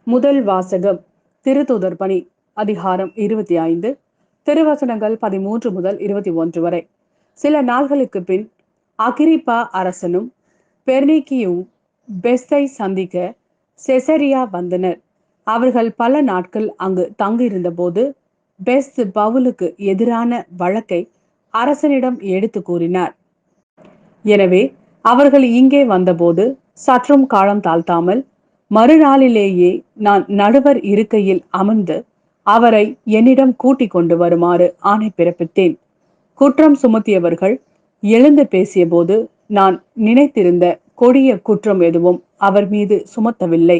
முதல் வாசகம். திருத்தூதர் பணி அதிகாரம் 25, திருவசனங்கள் 13 முதல் 21 வரை. சில நாள்களுக்கு பின் அகிரிப்பா அரசனும் பெர்னிக்கியும் பெஸ்தை சந்திக்க செசரியா வந்தனர். அவர்கள் பல நாட்கள் அங்கு தங்கியிருந்த போது பெஸ்த் பவுலுக்கு எதிரான வழக்கை அரசனிடம் எடுத்து கூறினார். எனவே அவர்கள் இங்கே வந்தபோது சற்றும் காலம் தாழ்த்தாமல் மறுநாளிலேயே நான் நடுவர் இருக்கையில் அமர்ந்து அவரை என்னிடம் கூட்டிக் கொண்டு வருமாறு ஆணை பிறப்பித்தேன். குற்றம் சுமத்தியவர்கள் எழுந்து பேசிய போது நான் நினைத்திருந்த கொடிய குற்றம் எதுவும் அவர் மீது சுமத்தவில்லை.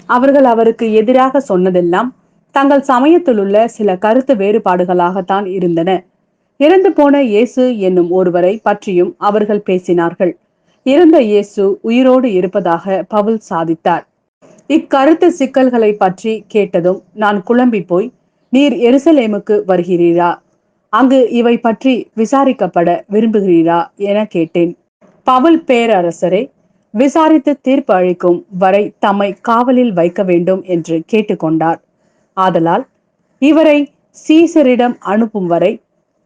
அவர்கள் அவருக்கு எதிராக சொன்னதெல்லாம் தங்கள் சமயத்தில் உள்ள சில கருத்து வேறுபாடுகளாகத்தான் இருந்தன. இறந்து போன இயேசு என்னும் ஒருவரை பற்றியும் அவர்கள் பேசினார்கள். இறந்த இயேசு உயிரோடு இருப்பதாக பவுல் சாதித்தார். இக்கருத்து சிக்கல்களை பற்றி கேட்டதும் நான் குழம்பி போய், நீர் எருசலேமுக்கு வருகிறீரா? அங்கு இவை பற்றி விசாரிக்கப்பட விரும்புகிறீரா என கேட்டேன். பவுல், பேரரசரை விசாரித்து தீர்ப்பு அளிக்கும் வரை தம்மை காவலில் வைக்க வேண்டும் என்று கேட்டுக்கொண்டார். ஆதலால் இவரை சீசரிடம் அனுப்பும் வரை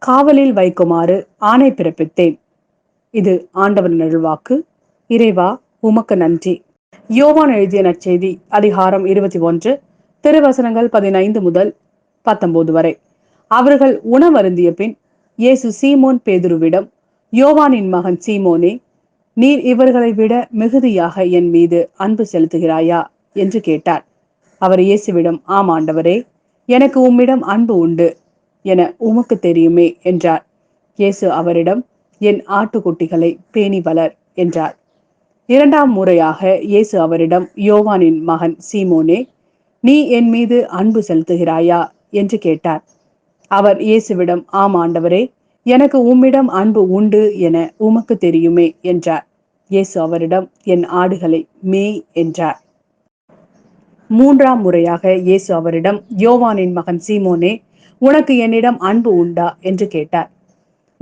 காவலில் வைக்குமாறு ஆணை பிறப்பித்தேன். இது ஆண்டவர் நல்வாக்கு. இறைவா, உமக்கு நன்றி. யோவான் எழுதிய நற்செய்தி அதிகாரம் 21, திருவசனங்கள் 15 முதல் 19 வரை. அவர்கள் உணவருந்திய பின் இயேசு சீமோன் பேதுருவிடம், யோவானின் மகன் சீமோனே, நீர் இவர்களை விட மிகுதியாக என் மீது அன்பு செலுத்துகிறாயா என்று கேட்டார். அவர் இயேசுவிடம், ஆம் ஆண்டவரே, எனக்கு உம்மிடம் அன்பு உண்டு என உமக்கு தெரியுமே என்றார். இயேசு அவரிடம், என் ஆட்டுக்குட்டிகளை பேணி வளர் என்றார். இரண்டாம் முறையாக இயேசு அவரிடம், யோவானின் மகன் சீமோனே, நீ என் மீது அன்பு செலுத்துகிறாயா என்று கேட்டார். அவர் இயேசுவிடம், ஆம் ஆண்டவரே, எனக்கு உம்மிடம் அன்பு உண்டு என உமக்கு தெரியுமே என்றார். இயேசு அவரிடம், என் ஆடுகளை மேய் என்றார். மூன்றாம் முறையாக இயேசு அவரிடம், யோவானின் மகன் சீமோனே, உனக்கு என்னிடம் அன்பு உண்டா என்று கேட்டார்.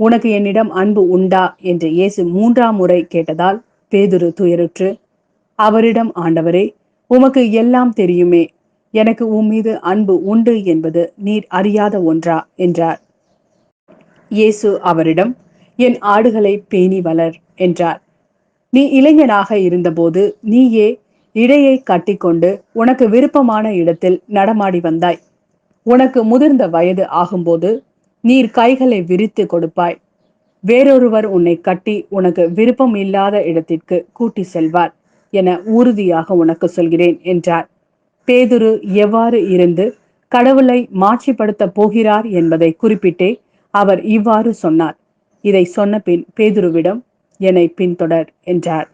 உனக்கு என்னிடம் அன்பு உண்டா என்று இயேசு மூன்றாம் முறை கேட்டதால் பேதுரு துயருற்று, அவரிடம், ஆண்டவரே, உமக்கு எல்லாம் தெரியுமே, எனக்கு உம்மீது அன்பு உண்டு என்பது நீர் அறியாத ஒன்றா என்றார். இயேசு அவரிடம், என் ஆடுகளை பேணி வளர் என்றார். நீ இளைஞனாக இருந்தபோது நீயே இடையை கட்டிக்கொண்டு உனக்கு விருப்பமான இடத்தில் நடமாடி வந்தாய். உனக்கு முதிர்ந்த வயது ஆகும்போது நீர் கைகளை விரித்து கொடுப்பாய். வேறொருவர் உன்னை கட்டி உனக்கு விருப்பம் இல்லாத இடத்திற்கு கூட்டி செல்வார் என உறுதியாக உனக்கு சொல்கிறேன் என்றார். பேதுரு எவ்வாறு இருந்து கடவுளை மாட்சிப்படுத்த போகிறார் என்பதை குறிப்பிட்டே அவர் இவ்வாறு சொன்னார். இதை சொன்ன பின் பேதுருவிடம், என்னை பின்தொடர் என்றார்.